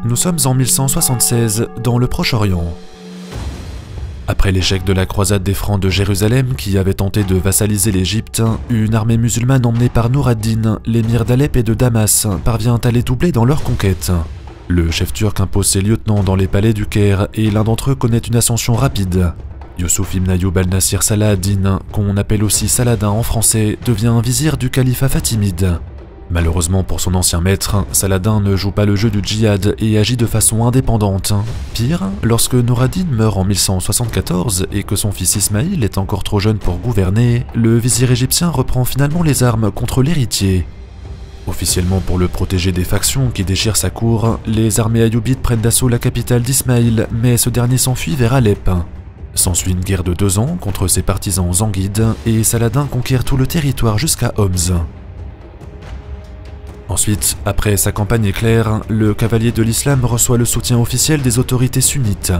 Nous sommes en 1176, dans le Proche-Orient. Après l'échec de la croisade des Francs de Jérusalem qui avait tenté de vassaliser l'Égypte, une armée musulmane emmenée par Nour ad-Din, l'émir d'Alep et de Damas, parvient à les doubler dans leur conquête. Le chef turc impose ses lieutenants dans les palais du Caire et l'un d'entre eux connaît une ascension rapide. Youssouf ibn Ayyub al-Nasir Salah ad-Din, qu'on appelle aussi Saladin en français, devient vizir du califat fatimide. Malheureusement pour son ancien maître, Saladin ne joue pas le jeu du djihad et agit de façon indépendante. Pire, lorsque Nour ad-Din meurt en 1174 et que son fils Ismaïl est encore trop jeune pour gouverner, le vizir égyptien reprend finalement les armes contre l'héritier. Officiellement pour le protéger des factions qui déchirent sa cour, les armées ayyoubides prennent d'assaut la capitale d'Ismaïl, mais ce dernier s'enfuit vers Alep. S'ensuit une guerre de 2 ans contre ses partisans zanguides et Saladin conquiert tout le territoire jusqu'à Homs. Ensuite, après sa campagne éclair, le cavalier de l'islam reçoit le soutien officiel des autorités sunnites.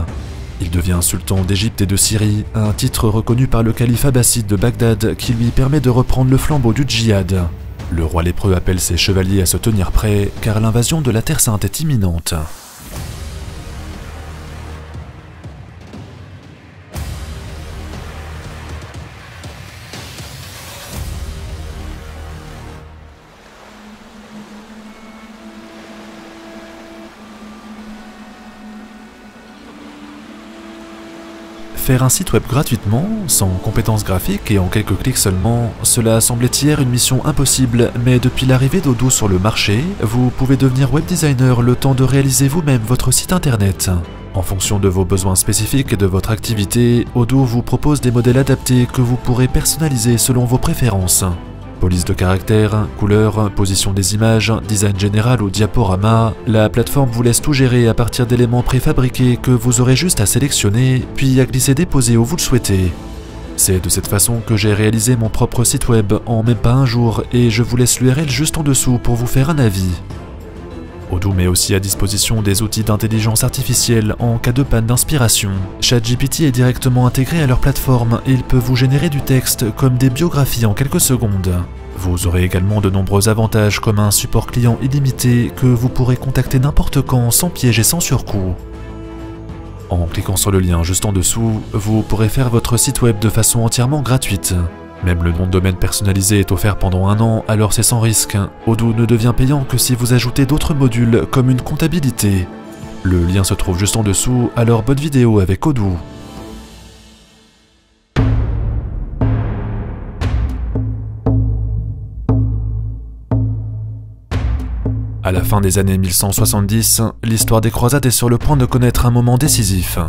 Il devient sultan d'Égypte et de Syrie, un titre reconnu par le calife abbasside de Bagdad qui lui permet de reprendre le flambeau du djihad. Le roi lépreux appelle ses chevaliers à se tenir prêts car l'invasion de la Terre Sainte est imminente. Faire un site web gratuitement, sans compétences graphiques et en quelques clics seulement, cela semblait hier une mission impossible, mais depuis l'arrivée d'Odoo sur le marché, vous pouvez devenir web designer le temps de réaliser vous-même votre site internet. En fonction de vos besoins spécifiques et de votre activité, Odoo vous propose des modèles adaptés que vous pourrez personnaliser selon vos préférences. Police de caractères, couleurs, position des images, design général ou diaporama, la plateforme vous laisse tout gérer à partir d'éléments préfabriqués que vous aurez juste à sélectionner, puis à glisser-déposer où vous le souhaitez. C'est de cette façon que j'ai réalisé mon propre site web en même pas un jour et je vous laisse l'URL juste en dessous pour vous faire un avis. Odoo met aussi à disposition des outils d'intelligence artificielle en cas de panne d'inspiration. ChatGPT est directement intégré à leur plateforme et il peut vous générer du texte comme des biographies en quelques secondes. Vous aurez également de nombreux avantages comme un support client illimité que vous pourrez contacter n'importe quand sans piège et sans surcoût. En cliquant sur le lien juste en dessous, vous pourrez faire votre site web de façon entièrement gratuite. Même le nom de domaine personnalisé est offert pendant 1 an, alors c'est sans risque. Odoo ne devient payant que si vous ajoutez d'autres modules comme une comptabilité. Le lien se trouve juste en dessous, alors bonne vidéo avec Odoo. À la fin des années 1170, l'histoire des croisades est sur le point de connaître un moment décisif.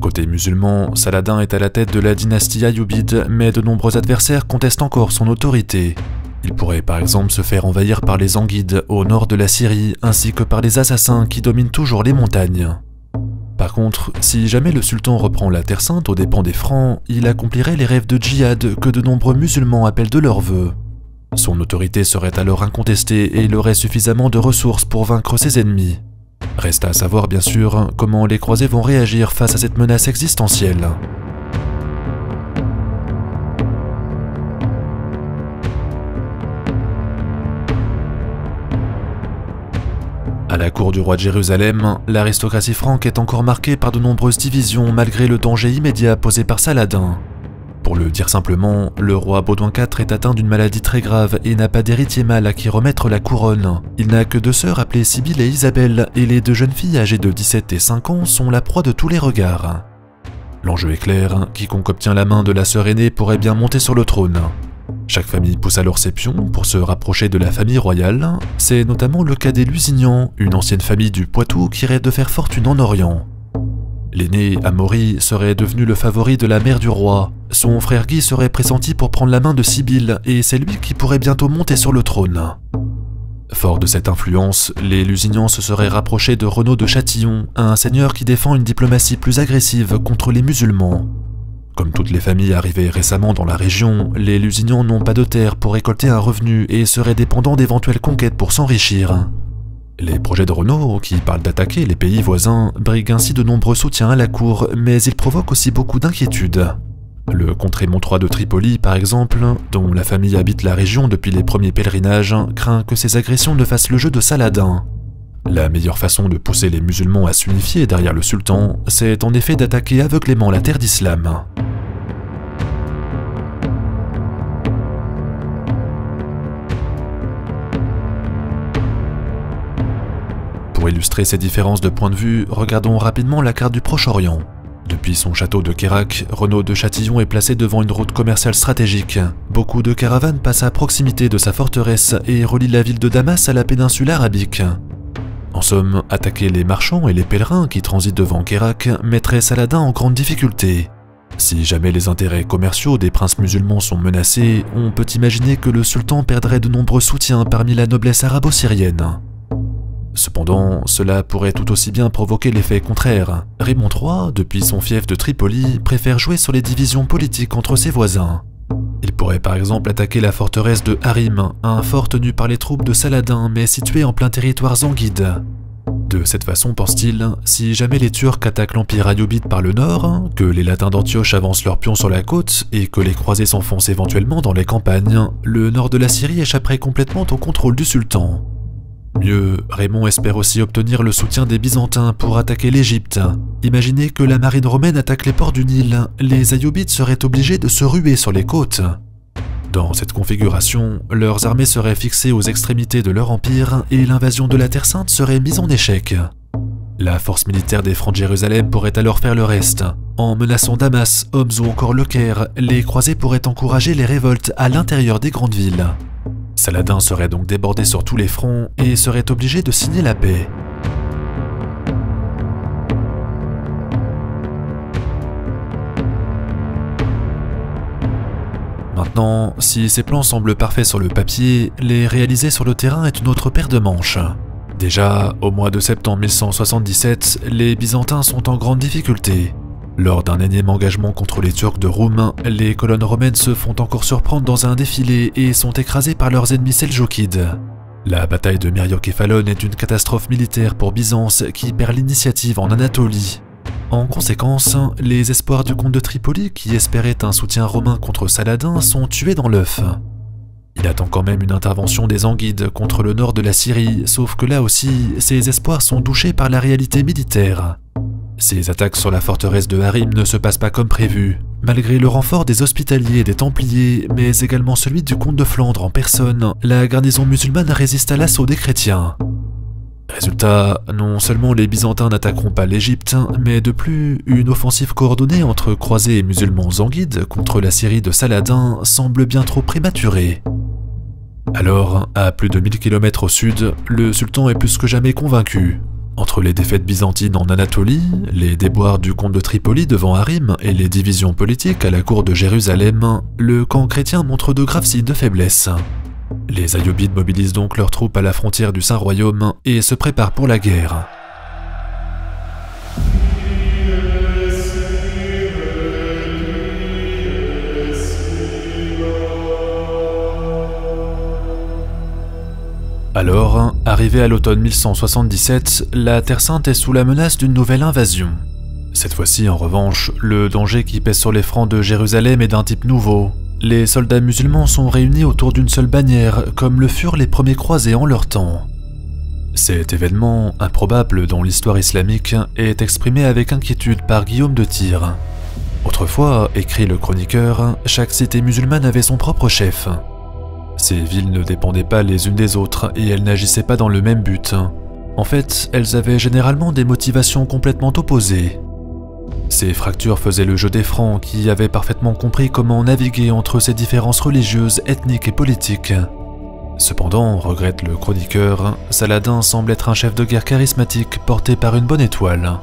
Côté musulman, Saladin est à la tête de la dynastie ayyubide, mais de nombreux adversaires contestent encore son autorité. Il pourrait par exemple se faire envahir par les Zanguides au nord de la Syrie, ainsi que par les assassins qui dominent toujours les montagnes. Par contre, si jamais le sultan reprend la Terre Sainte aux dépens des Francs, il accomplirait les rêves de djihad que de nombreux musulmans appellent de leurs vœux. Son autorité serait alors incontestée et il aurait suffisamment de ressources pour vaincre ses ennemis. Reste à savoir bien sûr comment les croisés vont réagir face à cette menace existentielle. À la cour du roi de Jérusalem, l'aristocratie franque est encore marquée par de nombreuses divisions malgré le danger immédiat posé par Saladin. Pour le dire simplement, le roi Baudouin IV est atteint d'une maladie très grave et n'a pas d'héritier mâle à qui remettre la couronne. Il n'a que 2 sœurs appelées Sibylle et Isabelle, et les 2 jeunes filles âgées de 17 et 5 ans sont la proie de tous les regards. L'enjeu est clair, quiconque obtient la main de la sœur aînée pourrait bien monter sur le trône. Chaque famille pousse alors ses pions pour se rapprocher de la famille royale. C'est notamment le cas des Lusignans, une ancienne famille du Poitou qui rêve de faire fortune en Orient. L'aîné, Amaury, serait devenu le favori de la mère du roi. Son frère Guy serait pressenti pour prendre la main de Sibylle, et c'est lui qui pourrait bientôt monter sur le trône. Fort de cette influence, les Lusignans se seraient rapprochés de Renaud de Châtillon, un seigneur qui défend une diplomatie plus agressive contre les musulmans. Comme toutes les familles arrivées récemment dans la région, les Lusignans n'ont pas de terre pour récolter un revenu et seraient dépendants d'éventuelles conquêtes pour s'enrichir. Les projets de Renaud, qui parlent d'attaquer les pays voisins, briguent ainsi de nombreux soutiens à la cour, mais ils provoquent aussi beaucoup d'inquiétudes. Le contré Montroy de Tripoli, par exemple, dont la famille habite la région depuis les premiers pèlerinages, craint que ces agressions ne fassent le jeu de Saladin. La meilleure façon de pousser les musulmans à s'unifier derrière le sultan, c'est en effet d'attaquer aveuglément la terre d'islam. Pour illustrer ces différences de point de vue, regardons rapidement la carte du Proche-Orient. Depuis son château de Kérak, Renaud de Châtillon est placé devant une route commerciale stratégique. Beaucoup de caravanes passent à proximité de sa forteresse et relient la ville de Damas à la péninsule arabique. En somme, attaquer les marchands et les pèlerins qui transitent devant Kérak mettrait Saladin en grande difficulté. Si jamais les intérêts commerciaux des princes musulmans sont menacés, on peut imaginer que le sultan perdrait de nombreux soutiens parmi la noblesse arabo-syrienne. Cependant, cela pourrait tout aussi bien provoquer l'effet contraire. Raymond III, depuis son fief de Tripoli, préfère jouer sur les divisions politiques entre ses voisins. Il pourrait par exemple attaquer la forteresse de Harim, un fort tenu par les troupes de Saladin mais situé en plein territoire zanguide. De cette façon, pense-t-il, si jamais les Turcs attaquent l'empire ayyubide par le nord, que les Latins d'Antioche avancent leurs pions sur la côte et que les croisés s'enfoncent éventuellement dans les campagnes, le nord de la Syrie échapperait complètement au contrôle du sultan. Mieux, Raymond espère aussi obtenir le soutien des Byzantins pour attaquer l'Égypte. Imaginez que la marine romaine attaque les ports du Nil, les Ayyubides seraient obligés de se ruer sur les côtes. Dans cette configuration, leurs armées seraient fixées aux extrémités de leur empire et l'invasion de la Terre Sainte serait mise en échec. La force militaire des Francs de Jérusalem pourrait alors faire le reste. En menaçant Damas, Homs ou encore Le Caire, les croisés pourraient encourager les révoltes à l'intérieur des grandes villes. Saladin serait donc débordé sur tous les fronts et serait obligé de signer la paix. Maintenant, si ces plans semblent parfaits sur le papier, les réaliser sur le terrain est une autre paire de manches. Déjà, au mois de septembre 1177, les Byzantins sont en grande difficulté. Lors d'un énième engagement contre les Turcs de Roum, les colonnes romaines se font encore surprendre dans un défilé et sont écrasées par leurs ennemis seldjoukides. La bataille de Myrioképhalon est une catastrophe militaire pour Byzance qui perd l'initiative en Anatolie. En conséquence, les espoirs du comte de Tripoli qui espérait un soutien romain contre Saladin sont tués dans l'œuf. Il attend quand même une intervention des Zanguides contre le nord de la Syrie, sauf que là aussi, ses espoirs sont douchés par la réalité militaire. Ces attaques sur la forteresse de Harim ne se passent pas comme prévu. Malgré le renfort des Hospitaliers et des Templiers, mais également celui du comte de Flandre en personne, la garnison musulmane résiste à l'assaut des chrétiens. Résultat, non seulement les Byzantins n'attaqueront pas l'Égypte, mais de plus, une offensive coordonnée entre croisés et musulmans zanguides contre la Syrie de Saladin semble bien trop prématurée. Alors, à plus de 1000 km au sud, le sultan est plus que jamais convaincu. Entre les défaites byzantines en Anatolie, les déboires du comte de Tripoli devant Harim et les divisions politiques à la cour de Jérusalem, le camp chrétien montre de graves signes de faiblesse. Les Ayyubides mobilisent donc leurs troupes à la frontière du Saint-Royaume et se préparent pour la guerre. Alors, arrivé à l'automne 1177, la Terre Sainte est sous la menace d'une nouvelle invasion. Cette fois-ci, en revanche, le danger qui pèse sur les Francs de Jérusalem est d'un type nouveau. Les soldats musulmans sont réunis autour d'une seule bannière, comme le furent les premiers croisés en leur temps. Cet événement, improbable dans l'histoire islamique, est exprimé avec inquiétude par Guillaume de Tyr. Autrefois, écrit le chroniqueur, chaque cité musulmane avait son propre chef. Ces villes ne dépendaient pas les unes des autres et elles n'agissaient pas dans le même but. En fait, elles avaient généralement des motivations complètement opposées. Ces fractures faisaient le jeu des Francs qui avaient parfaitement compris comment naviguer entre ces différences religieuses, ethniques et politiques. Cependant, regrette le chroniqueur, Saladin semble être un chef de guerre charismatique porté par une bonne étoile.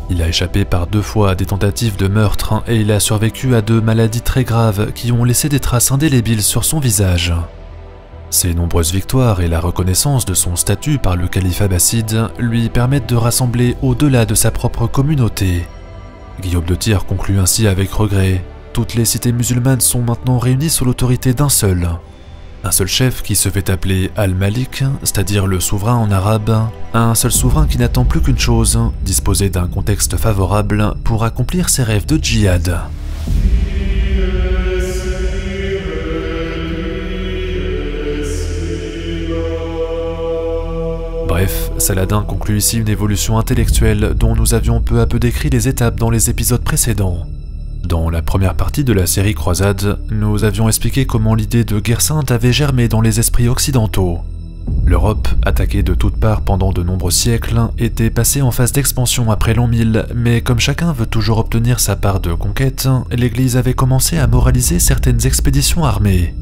Il a échappé par 2 fois à des tentatives de meurtre et il a survécu à 2 maladies très graves qui ont laissé des traces indélébiles sur son visage. Ses nombreuses victoires et la reconnaissance de son statut par le calife abbasside lui permettent de rassembler au-delà de sa propre communauté. Guillaume de Tyr conclut ainsi avec regret, toutes les cités musulmanes sont maintenant réunies sous l'autorité d'un seul. Un seul chef qui se fait appeler Al-Malik, c'est-à-dire le souverain en arabe, un seul souverain qui n'attend plus qu'une chose, disposer d'un contexte favorable pour accomplir ses rêves de djihad. Bref, Saladin conclut ici une évolution intellectuelle dont nous avions peu à peu décrit les étapes dans les épisodes précédents. Dans la première partie de la série Croisade, nous avions expliqué comment l'idée de guerre sainte avait germé dans les esprits occidentaux. L'Europe, attaquée de toutes parts pendant de nombreux siècles, était passée en phase d'expansion après l'an 1000, mais comme chacun veut toujours obtenir sa part de conquête, l'Église avait commencé à moraliser certaines expéditions armées.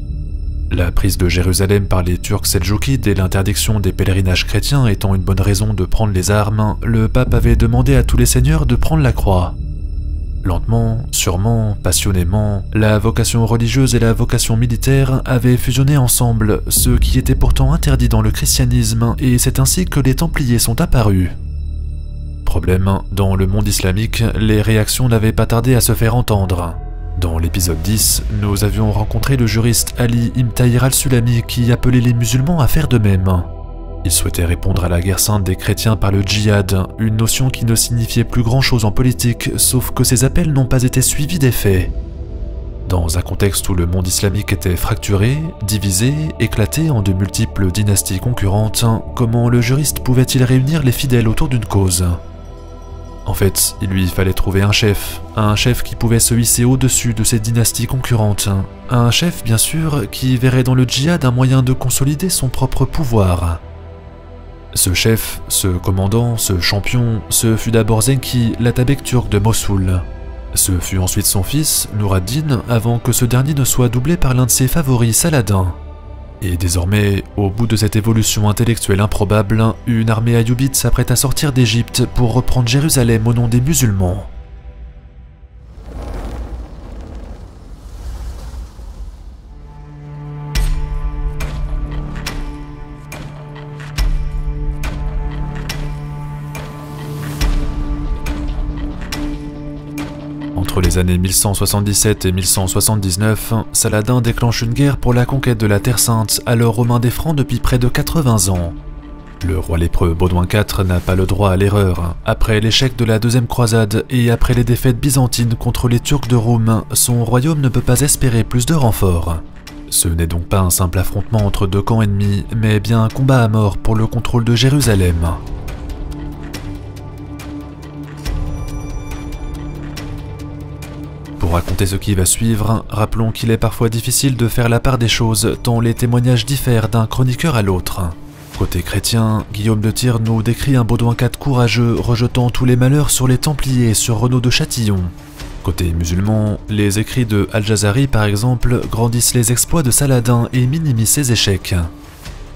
La prise de Jérusalem par les Turcs seldjoukides et l'interdiction des pèlerinages chrétiens étant une bonne raison de prendre les armes, le pape avait demandé à tous les seigneurs de prendre la croix. Lentement, sûrement, passionnément, la vocation religieuse et la vocation militaire avaient fusionné ensemble, ce qui était pourtant interdit dans le christianisme, et c'est ainsi que les Templiers sont apparus. Problème, dans le monde islamique, les réactions n'avaient pas tardé à se faire entendre. Dans l'épisode 10, nous avions rencontré le juriste Ali Ibn Tahir al-Sulami qui appelait les musulmans à faire de même. Il souhaitait répondre à la guerre sainte des chrétiens par le djihad, une notion qui ne signifiait plus grand-chose en politique, sauf que ces appels n'ont pas été suivis d'effet. Dans un contexte où le monde islamique était fracturé, divisé, éclaté en de multiples dynasties concurrentes, comment le juriste pouvait-il réunir les fidèles autour d'une cause ? En fait, il lui fallait trouver un chef qui pouvait se hisser au-dessus de ces dynasties concurrentes, un chef bien sûr qui verrait dans le djihad un moyen de consolider son propre pouvoir. Ce chef, ce commandant, ce champion, ce fut d'abord Zenki, l'atabek turc de Mossoul. Ce fut ensuite son fils, Nur ad-Din, avant que ce dernier ne soit doublé par l'un de ses favoris, Saladin. Et désormais, au bout de cette évolution intellectuelle improbable, une armée ayoubite s'apprête à sortir d'Égypte pour reprendre Jérusalem au nom des musulmans. Entre les années 1177 et 1179, Saladin déclenche une guerre pour la conquête de la Terre Sainte, alors romain des Francs depuis près de 80 ans. Le roi lépreux Baudouin IV n'a pas le droit à l'erreur. Après l'échec de la deuxième croisade et après les défaites byzantines contre les Turcs de Roum, son royaume ne peut pas espérer plus de renforts. Ce n'est donc pas un simple affrontement entre deux camps ennemis, mais bien un combat à mort pour le contrôle de Jérusalem. Pour raconter ce qui va suivre, rappelons qu'il est parfois difficile de faire la part des choses tant les témoignages diffèrent d'un chroniqueur à l'autre. Côté chrétien, Guillaume de Tyr nous décrit un Baudouin IV courageux rejetant tous les malheurs sur les Templiers sur Renaud de Châtillon. Côté musulman, les écrits de Al-Jazari par exemple grandissent les exploits de Saladin et minimisent ses échecs.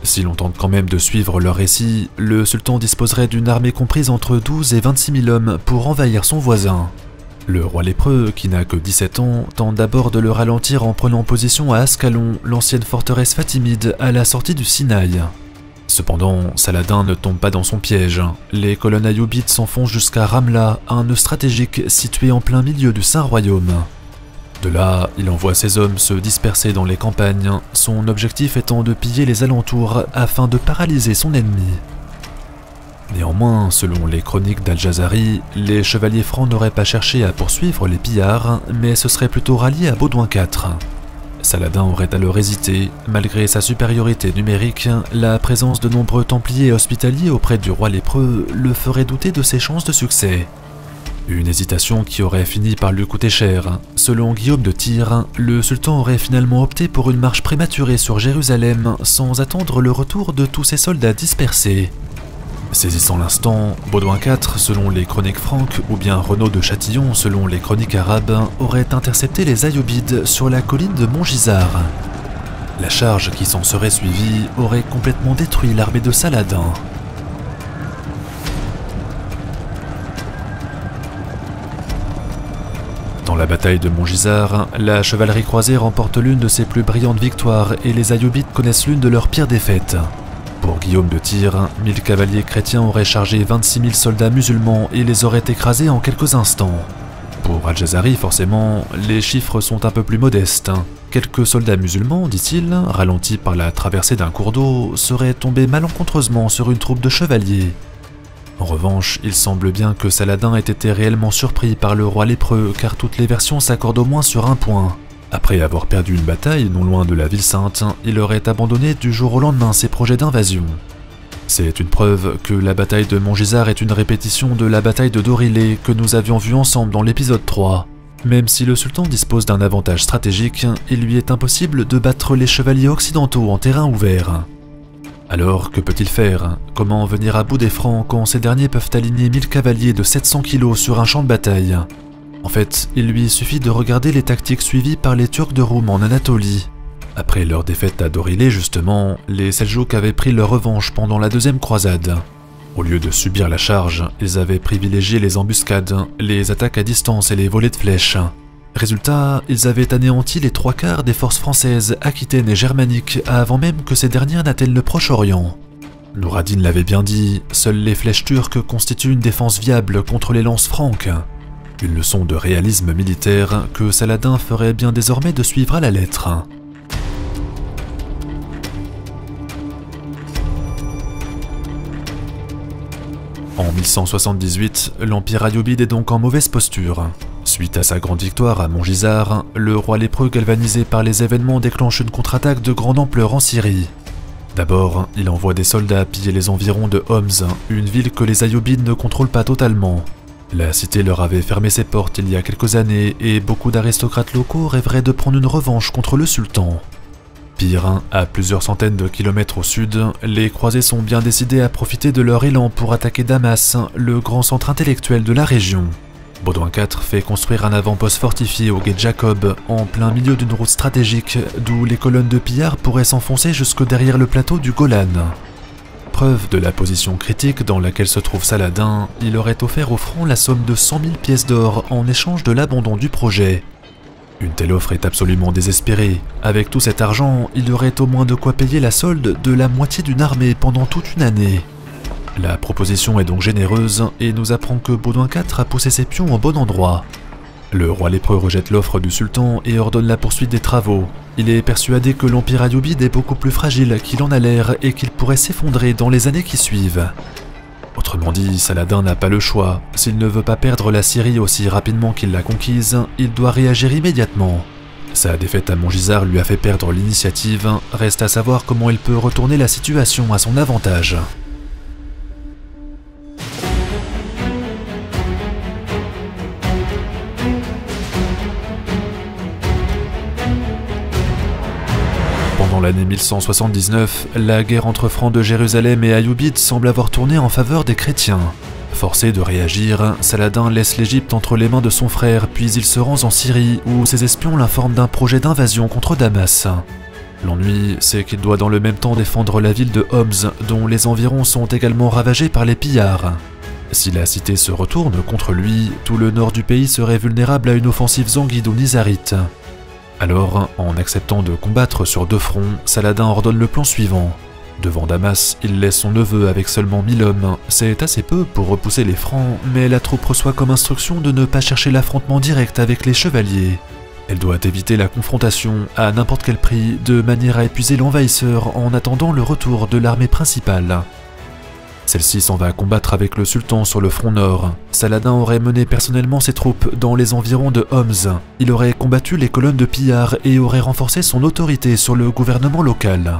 Si l'on tente quand même de suivre leur récit, le sultan disposerait d'une armée comprise entre 12 et 26 000 hommes pour envahir son voisin. Le roi lépreux, qui n'a que 17 ans, tente d'abord de le ralentir en prenant position à Ascalon, l'ancienne forteresse fatimide à la sortie du Sinaï. Cependant, Saladin ne tombe pas dans son piège. Les colonnes ayyoubites s'enfoncent jusqu'à Ramla, un nœud stratégique situé en plein milieu du Saint-Royaume. De là, il envoie ses hommes se disperser dans les campagnes, son objectif étant de piller les alentours afin de paralyser son ennemi. Néanmoins, selon les chroniques d'Al-Jazari, les chevaliers francs n'auraient pas cherché à poursuivre les pillards, mais se seraient plutôt ralliés à Baudouin IV. Saladin aurait alors hésité, malgré sa supériorité numérique, la présence de nombreux templiers hospitaliers auprès du roi lépreux le ferait douter de ses chances de succès. Une hésitation qui aurait fini par lui coûter cher. Selon Guillaume de Tyr, le sultan aurait finalement opté pour une marche prématurée sur Jérusalem sans attendre le retour de tous ses soldats dispersés. Saisissant l'instant, Baudouin IV, selon les chroniques franques, ou bien Renaud de Châtillon, selon les chroniques arabes, aurait intercepté les Ayyoubides sur la colline de Montgisard. La charge qui s'en serait suivie aurait complètement détruit l'armée de Saladin. Dans la bataille de Montgisard, la chevalerie croisée remporte l'une de ses plus brillantes victoires et les Ayyoubides connaissent l'une de leurs pires défaites. Pour Guillaume de Tyr, 1000 cavaliers chrétiens auraient chargé 26 000 soldats musulmans et les auraient écrasés en quelques instants. Pour Al-Jazari, forcément, les chiffres sont un peu plus modestes. Quelques soldats musulmans, dit-il, ralentis par la traversée d'un cours d'eau, seraient tombés malencontreusement sur une troupe de chevaliers. En revanche, il semble bien que Saladin ait été réellement surpris par le roi lépreux, car toutes les versions s'accordent au moins sur un point. Après avoir perdu une bataille non loin de la ville sainte, il aurait abandonné du jour au lendemain ses projets d'invasion. C'est une preuve que la bataille de Montgisard est une répétition de la bataille de Dorilé que nous avions vue ensemble dans l'épisode 3. Même si le sultan dispose d'un avantage stratégique, il lui est impossible de battre les chevaliers occidentaux en terrain ouvert. Alors, que peut-il faire? Comment venir à bout des Francs quand ces derniers peuvent aligner 1000 cavaliers de 700 kg sur un champ de bataille? En fait, il lui suffit de regarder les tactiques suivies par les Turcs de Roum en Anatolie. Après leur défaite à Dorilé justement, les Seljouks avaient pris leur revanche pendant la deuxième croisade. Au lieu de subir la charge, ils avaient privilégié les embuscades, les attaques à distance et les volées de flèches. Résultat, ils avaient anéanti les 3/4 des forces françaises, aquitaines et germaniques avant même que ces dernières n'atteignent le Proche-Orient. Nouradine l'avait bien dit, seules les flèches turques constituent une défense viable contre les lances franques. Une leçon de réalisme militaire que Saladin ferait bien désormais de suivre à la lettre. En 1178, l'Empire ayyubide est donc en mauvaise posture. Suite à sa grande victoire à Montgisard, le roi lépreux galvanisé par les événements déclenche une contre-attaque de grande ampleur en Syrie. D'abord, il envoie des soldats piller les environs de Homs, une ville que les Ayyubides ne contrôlent pas totalement. La cité leur avait fermé ses portes il y a quelques années et beaucoup d'aristocrates locaux rêveraient de prendre une revanche contre le sultan. Pire, à plusieurs centaines de kilomètres au sud, les croisés sont bien décidés à profiter de leur élan pour attaquer Damas, le grand centre intellectuel de la région. Baudouin IV fait construire un avant-poste fortifié au gué de Jacob, en plein milieu d'une route stratégique, d'où les colonnes de pillards pourraient s'enfoncer jusque derrière le plateau du Golan. Preuve de la position critique dans laquelle se trouve Saladin, il aurait offert au front la somme de 100 000 pièces d'or en échange de l'abandon du projet. Une telle offre est absolument désespérée. Avec tout cet argent, il aurait au moins de quoi payer la solde de la moitié d'une armée pendant toute une année. La proposition est donc généreuse et nous apprend que Baudouin IV a poussé ses pions au bon endroit. Le roi lépreux rejette l'offre du sultan et ordonne la poursuite des travaux. Il est persuadé que l'empire ayyubide est beaucoup plus fragile qu'il en a l'air et qu'il pourrait s'effondrer dans les années qui suivent. Autrement dit, Saladin n'a pas le choix. S'il ne veut pas perdre la Syrie aussi rapidement qu'il l'a conquise, il doit réagir immédiatement. Sa défaite à Montgisard lui a fait perdre l'initiative, reste à savoir comment il peut retourner la situation à son avantage. Pendant l'année 1179, la guerre entre Francs de Jérusalem et Ayyubides semble avoir tourné en faveur des chrétiens. Forcé de réagir, Saladin laisse l'Égypte entre les mains de son frère, puis il se rend en Syrie où ses espions l'informent d'un projet d'invasion contre Damas. L'ennui, c'est qu'il doit dans le même temps défendre la ville de Homs, dont les environs sont également ravagés par les pillards. Si la cité se retourne contre lui, tout le nord du pays serait vulnérable à une offensive zanguide ou nizarite. Alors, en acceptant de combattre sur deux fronts, Saladin ordonne le plan suivant. Devant Damas, il laisse son neveu avec seulement 1000 hommes. C'est assez peu pour repousser les Francs, mais la troupe reçoit comme instruction de ne pas chercher l'affrontement direct avec les chevaliers. Elle doit éviter la confrontation à n'importe quel prix, de manière à épuiser l'envahisseur en attendant le retour de l'armée principale. Celle-ci s'en va combattre avec le sultan sur le front nord. Saladin aurait mené personnellement ses troupes dans les environs de Homs. Il aurait combattu les colonnes de pillards et aurait renforcé son autorité sur le gouvernement local.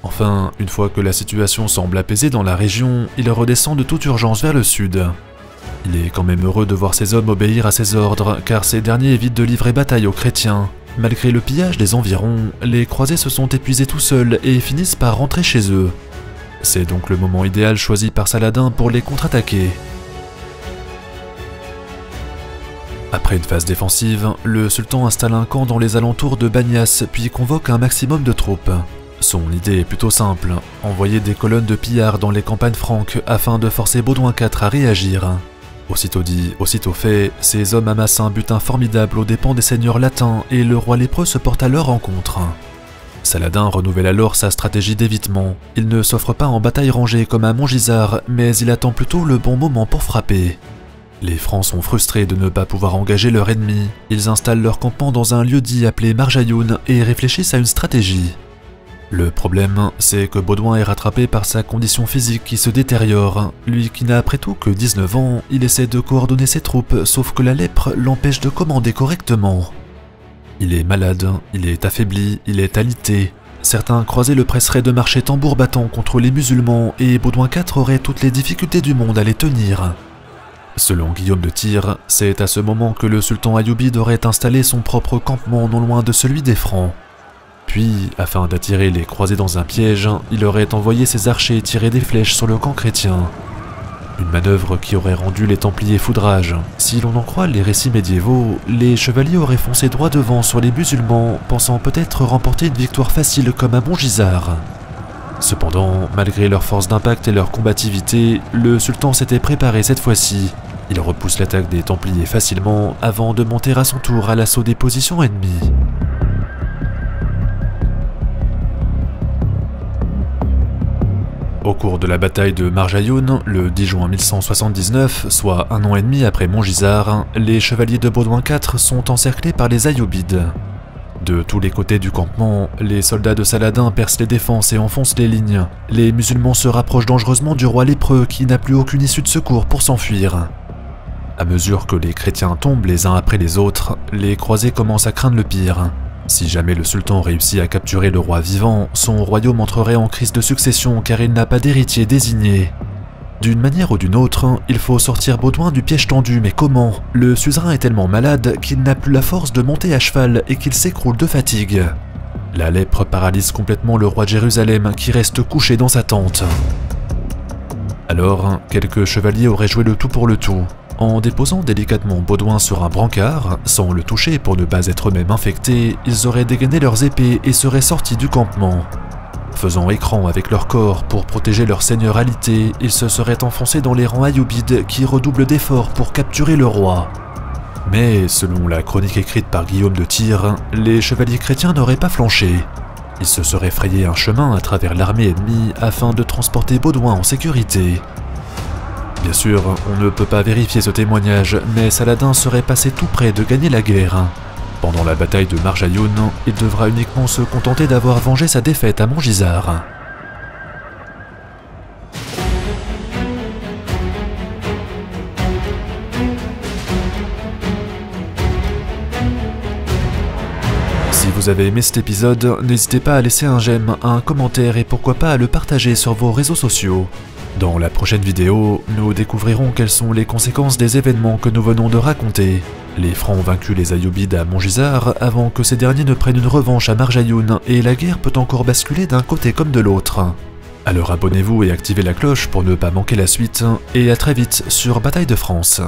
Enfin, une fois que la situation semble apaisée dans la région, il redescend de toute urgence vers le sud. Il est quand même heureux de voir ses hommes obéir à ses ordres, car ces derniers évitent de livrer bataille aux chrétiens. Malgré le pillage des environs, les croisés se sont épuisés tout seuls et finissent par rentrer chez eux. C'est donc le moment idéal choisi par Saladin pour les contre-attaquer. Après une phase défensive, le sultan installe un camp dans les alentours de Banias puis convoque un maximum de troupes. Son idée est plutôt simple, envoyer des colonnes de pillards dans les campagnes franques afin de forcer Baudouin IV à réagir. Aussitôt dit, aussitôt fait, ces hommes amassent un butin formidable aux dépens des seigneurs latins et le roi lépreux se porte à leur rencontre. Saladin renouvelle alors sa stratégie d'évitement. Il ne s'offre pas en bataille rangée comme à Montgisard, mais il attend plutôt le bon moment pour frapper. Les Francs sont frustrés de ne pas pouvoir engager leur ennemi. Ils installent leur campement dans un lieu-dit appelé Marjayoun et réfléchissent à une stratégie. Le problème, c'est que Baudouin est rattrapé par sa condition physique qui se détériore. Lui qui n'a après tout que 19 ans, il essaie de coordonner ses troupes, sauf que la lèpre l'empêche de commander correctement. Il est malade, il est affaibli, il est alité. certains croisés le presseraient de marcher tambour battant contre les musulmans et Baudouin IV aurait toutes les difficultés du monde à les tenir. Selon Guillaume de Tyr, c'est à ce moment que le sultan Ayoubide aurait installé son propre campement non loin de celui des Francs. Puis, afin d'attirer les croisés dans un piège, il aurait envoyé ses archers tirer des flèches sur le camp chrétien. Une manœuvre qui aurait rendu les Templiers fous de rage. Si l'on en croit les récits médiévaux, les chevaliers auraient foncé droit devant sur les musulmans, pensant peut-être remporter une victoire facile comme à Montgisard. Cependant, malgré leur force d'impact et leur combativité, le sultan s'était préparé cette fois-ci. Il repousse l'attaque des Templiers facilement avant de monter à son tour à l'assaut des positions ennemies. Au cours de la bataille de Marjayoun, le 10 juin 1179, soit un an et demi après Montgisard, les chevaliers de Baudouin IV sont encerclés par les Ayyoubides. De tous les côtés du campement, les soldats de Saladin percent les défenses et enfoncent les lignes. Les musulmans se rapprochent dangereusement du roi lépreux qui n'a plus aucune issue de secours pour s'enfuir. À mesure que les chrétiens tombent les uns après les autres, les croisés commencent à craindre le pire. Si jamais le sultan réussit à capturer le roi vivant, son royaume entrerait en crise de succession car il n'a pas d'héritier désigné. D'une manière ou d'une autre, il faut sortir Baudouin du piège tendu, mais comment? Le suzerain est tellement malade qu'il n'a plus la force de monter à cheval et qu'il s'écroule de fatigue. La lèpre paralyse complètement le roi de Jérusalem qui reste couché dans sa tente. Alors, quelques chevaliers auraient joué le tout pour le tout. En déposant délicatement Baudouin sur un brancard, sans le toucher pour ne pas être eux-mêmes infectés, ils auraient dégainé leurs épées et seraient sortis du campement. Faisant écran avec leur corps pour protéger leur seigneur alité, ils se seraient enfoncés dans les rangs ayyoubides qui redoublent d'efforts pour capturer le roi. Mais, selon la chronique écrite par Guillaume de Tyr, les chevaliers chrétiens n'auraient pas flanché. Ils se seraient frayé un chemin à travers l'armée ennemie afin de transporter Baudouin en sécurité. Bien sûr, on ne peut pas vérifier ce témoignage, mais Saladin serait passé tout près de gagner la guerre. Pendant la bataille de Marjayoun, il devra uniquement se contenter d'avoir vengé sa défaite à Montgisard. Si vous avez aimé cet épisode, n'hésitez pas à laisser un j'aime, un commentaire et pourquoi pas à le partager sur vos réseaux sociaux. Dans la prochaine vidéo, nous découvrirons quelles sont les conséquences des événements que nous venons de raconter. Les Francs ont vaincu les Ayyoubides à Montgisard avant que ces derniers ne prennent une revanche à Marjayoun et la guerre peut encore basculer d'un côté comme de l'autre. Alors abonnez-vous et activez la cloche pour ne pas manquer la suite et à très vite sur Bataille de France.